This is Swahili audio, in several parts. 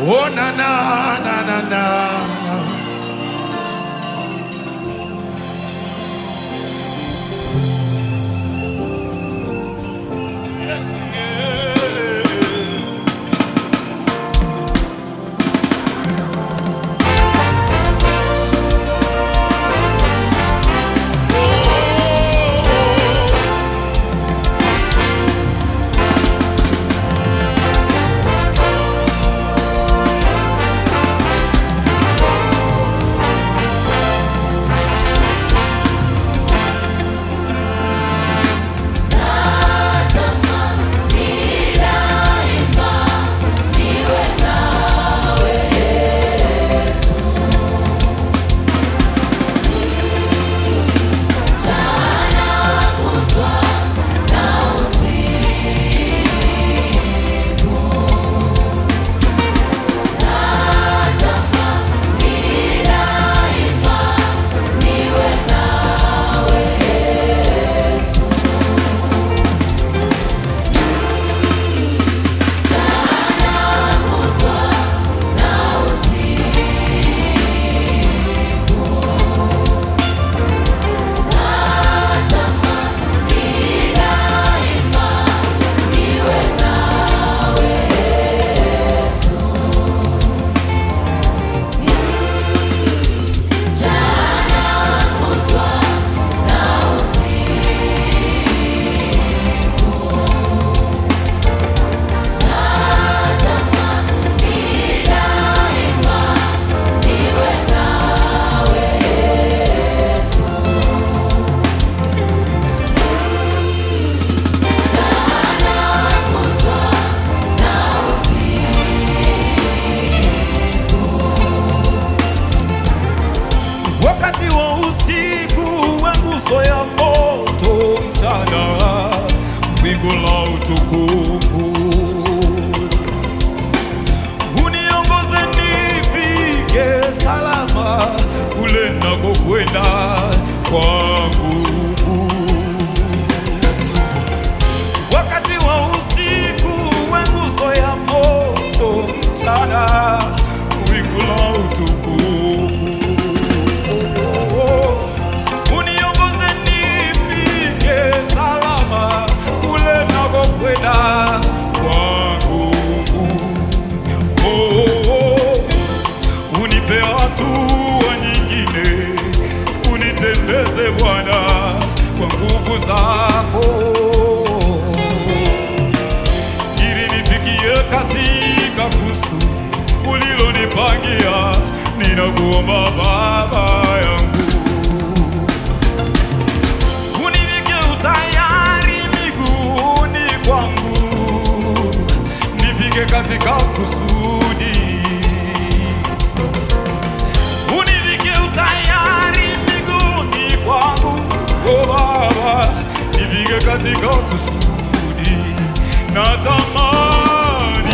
Oh na na na na na. Wakati wa usiku wa nguzo ya moto, mchana wingu la utukufu, uniongoze nifike salama kule nakokwenda kwangu. Wakati wa usiku wa nguzo ya moto, mchana wingu la utukufu, kwenda kwangu. Unipe hatua nyingine, unitembeze Bwana kwa nguvu zako, ili nifikie katika kusudi ulilonipangia. Ninakuomba Baba yangu, univike utayari miguuni kwangu, nifike katika kusudi. Univike utayari miguuni kwangu, oh Baba, nifike katika kusudi. Natamani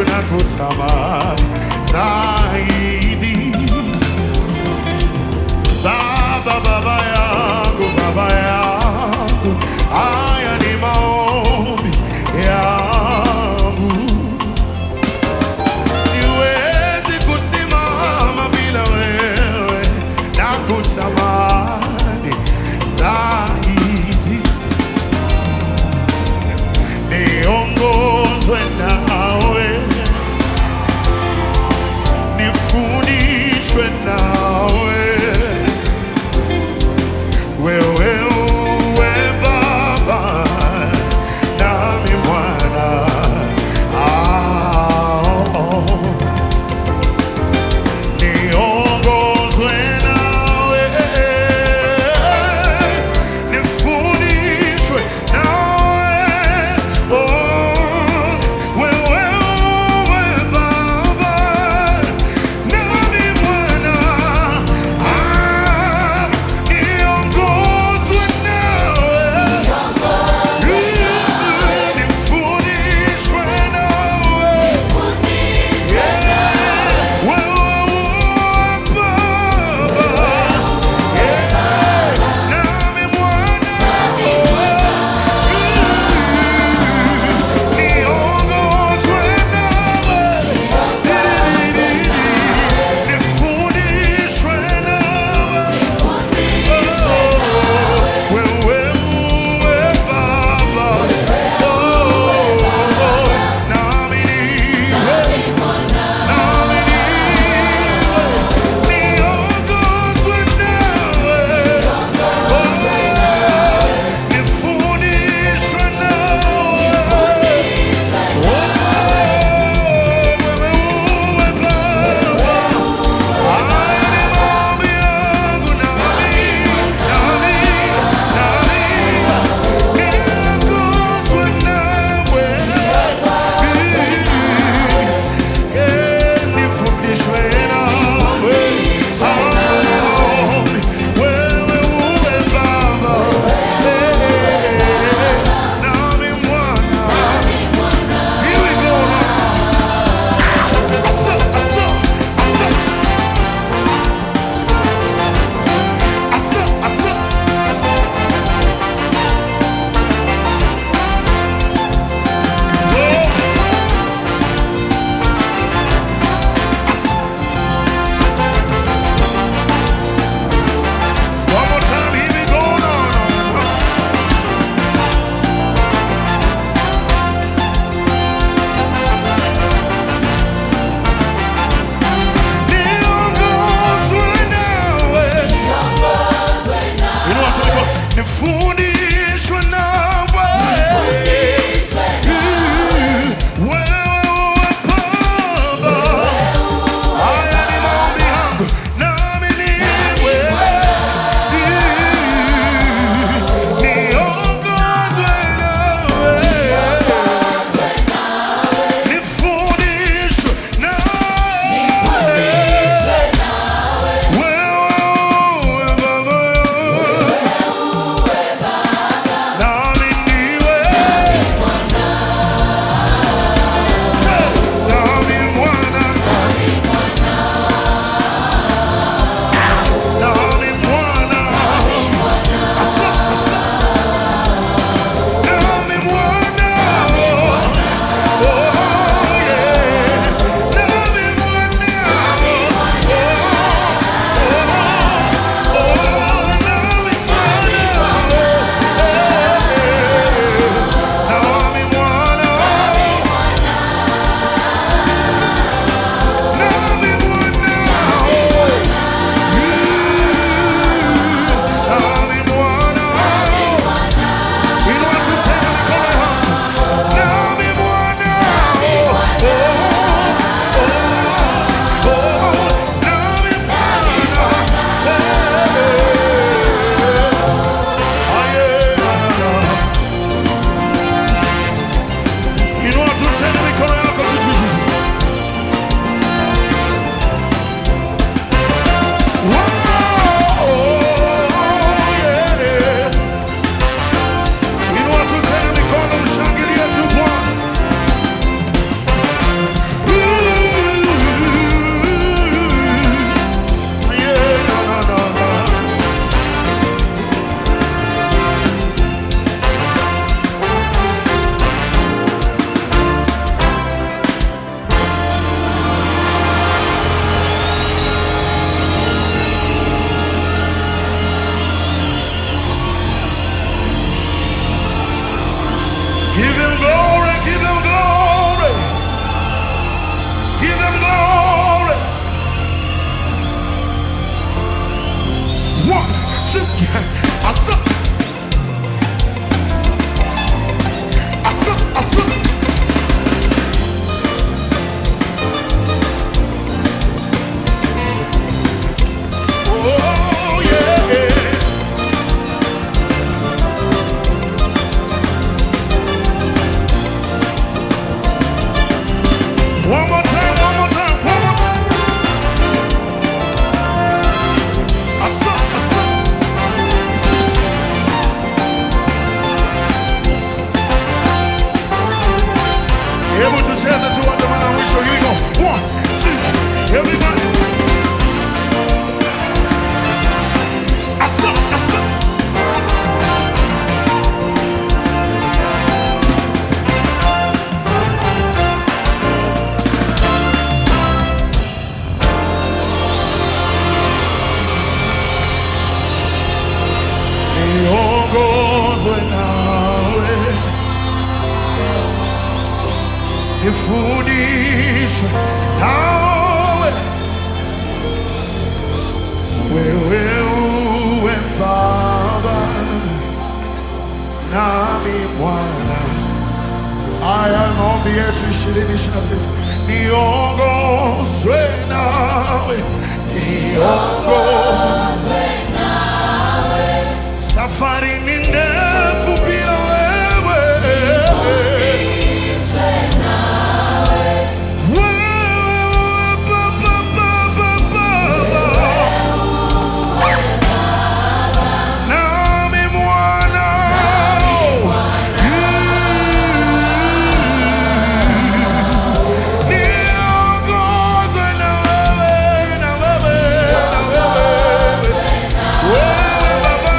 nakutamani zaidi. Baba yangu, haya ni maombi yangu. kutamani zaidi, niongozwe nawe, nifundishwe nawe, wewe uwe Baba nami Mwana. Niongozwe nawe, two, asa, asa, asa. Oh yeah. One more time, one more time, one more time. Asa, asa. Hebu tucheze tu wote mara mwisho. Here we go. 1, 2, everybody. Asa, asa. Niongozwe nawe, nifundishwe nawe, wewe uwe Baba nami Mwana. Haya maombi yetu 2026. Niongozwe nawe, niongozwe. Safari ni ndefu bila wewe. Nami Mwana. Niongozwe na wewe, na wewe, na wewe. Wewe Baba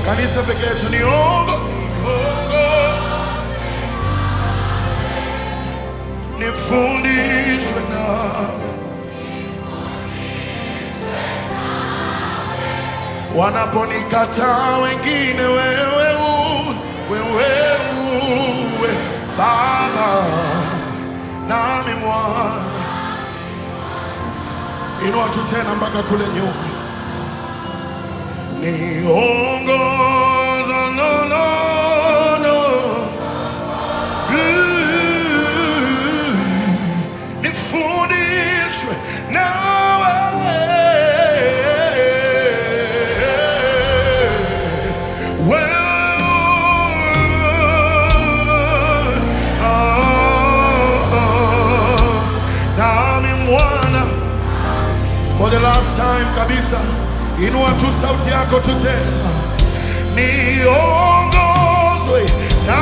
Kanisa peke yetu nifundishwe nawe, wanaponikataa wengine, wewe uwe Baba nami Mwana. Inua tu tena mpaka kule nyuma. Niongoza, no, no, no. Nifundishwe nawe, nami Mwana. For the last time kabisa, inua tu sauti yako tu tena. Niongozwe na